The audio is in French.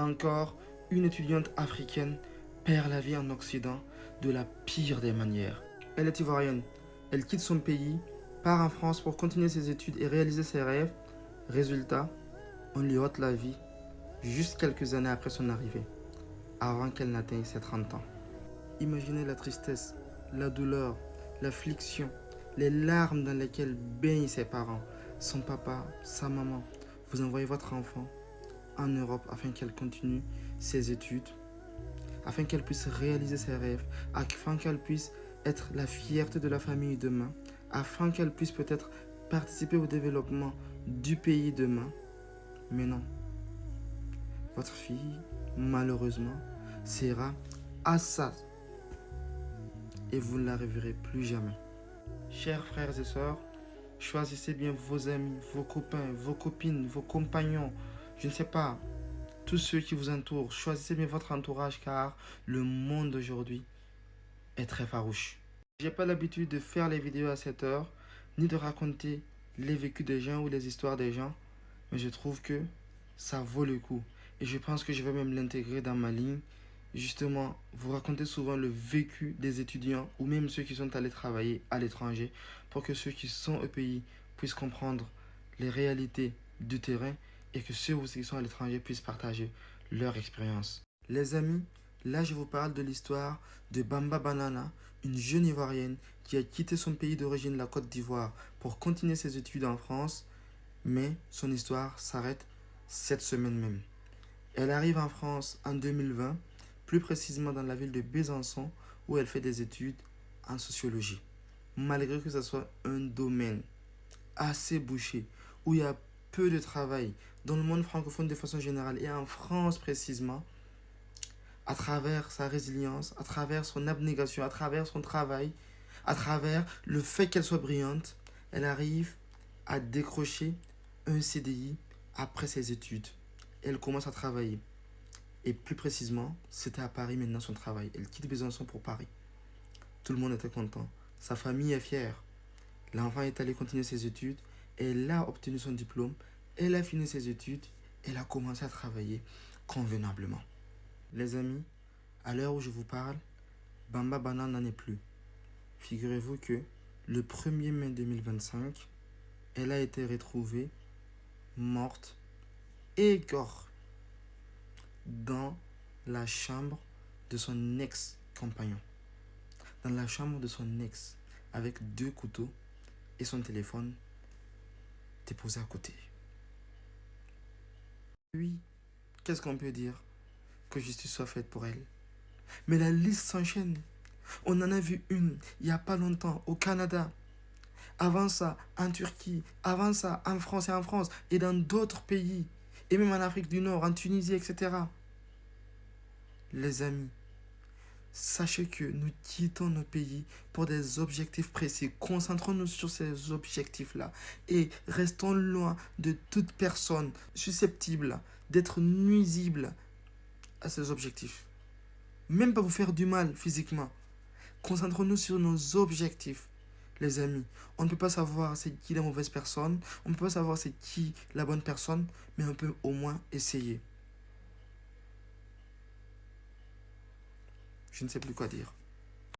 encore une étudiante africaine perd la vie en Occident de la pire des manières. Elle est ivoirienne. Elle quitte son pays, part en France pour continuer ses études et réaliser ses rêves. Résultat, on lui ôte la vie juste quelques années après son arrivée, avant qu'elle n'atteigne ses 30 ans. Imaginez la tristesse, la douleur, l'affliction, les larmes dans lesquelles baignent ses parents, son papa, sa maman. Vous envoyez votre enfant en Europe afin qu'elle continue ses études, afin qu'elle puisse réaliser ses rêves, afin qu'elle puisse être la fierté de la famille demain, afin qu'elle puisse peut-être participer au développement du pays demain. Mais non, votre fille, malheureusement, sera assassinée et vous ne la reverrez plus jamais. Chers frères et sœurs, choisissez bien vos amis, vos copains, vos copines, vos compagnons, je ne sais pas, tous ceux qui vous entourent. Choisissez bien votre entourage car le monde d'aujourd'hui est très farouche. J'ai pas l'habitude de faire les vidéos à cette heure, ni de raconter les vécus des gens ou les histoires des gens, mais je trouve que ça vaut le coup. Et je pense que je vais même l'intégrer dans ma ligne. Justement, vous racontez souvent le vécu des étudiants ou même ceux qui sont allés travailler à l'étranger pour que ceux qui sont au pays puissent comprendre les réalités du terrain et que ceux aussi qui sont à l'étranger puissent partager leur expérience. Les amis, là je vous parle de l'histoire de Bamba Banana, une jeune Ivoirienne qui a quitté son pays d'origine, la Côte d'Ivoire, pour continuer ses études en France, mais son histoire s'arrête cette semaine même. Elle arrive en France en 2020, plus précisément dans la ville de Besançon, où elle fait des études en sociologie. Malgré que ce soit un domaine assez bouché, où il y a peu de travail, dans le monde francophone de façon générale, et en France précisément, à travers sa résilience, à travers son abnégation, à travers son travail, à travers le fait qu'elle soit brillante, elle arrive à décrocher un CDI après ses études. Elle commence à travailler. Et plus précisément, c'était à Paris maintenant son travail. Elle quitte Besançon pour Paris. Tout le monde était content. Sa famille est fière. L'enfant est allé continuer ses études. Elle a obtenu son diplôme. Elle a fini ses études. Elle a commencé à travailler convenablement. Les amis, à l'heure où je vous parle, Bamba Banana n'en est plus. Figurez-vous que le 1er mai 2025, elle a été retrouvée morte, égorgée, dans la chambre de son ex-compagnon. Dans la chambre de son ex, avec 2 couteaux et son téléphone déposé à côté. Oui, qu'est-ce qu'on peut dire? Que justice soit faite pour elle. Mais la liste s'enchaîne. On en a vu une il n'y a pas longtemps au Canada. Avant ça, en Turquie. Avant ça, en France et dans d'autres pays. Et même en Afrique du Nord, en Tunisie, etc. Les amis, sachez que nous quittons nos pays pour des objectifs précis. Concentrons-nous sur ces objectifs-là et restons loin de toute personne susceptible d'être nuisible à ces objectifs. Même pas vous faire du mal physiquement. Concentrons-nous sur nos objectifs. Les amis, on ne peut pas savoir c'est qui la mauvaise personne, on ne peut pas savoir c'est qui la bonne personne, mais on peut au moins essayer. Je ne sais plus quoi dire.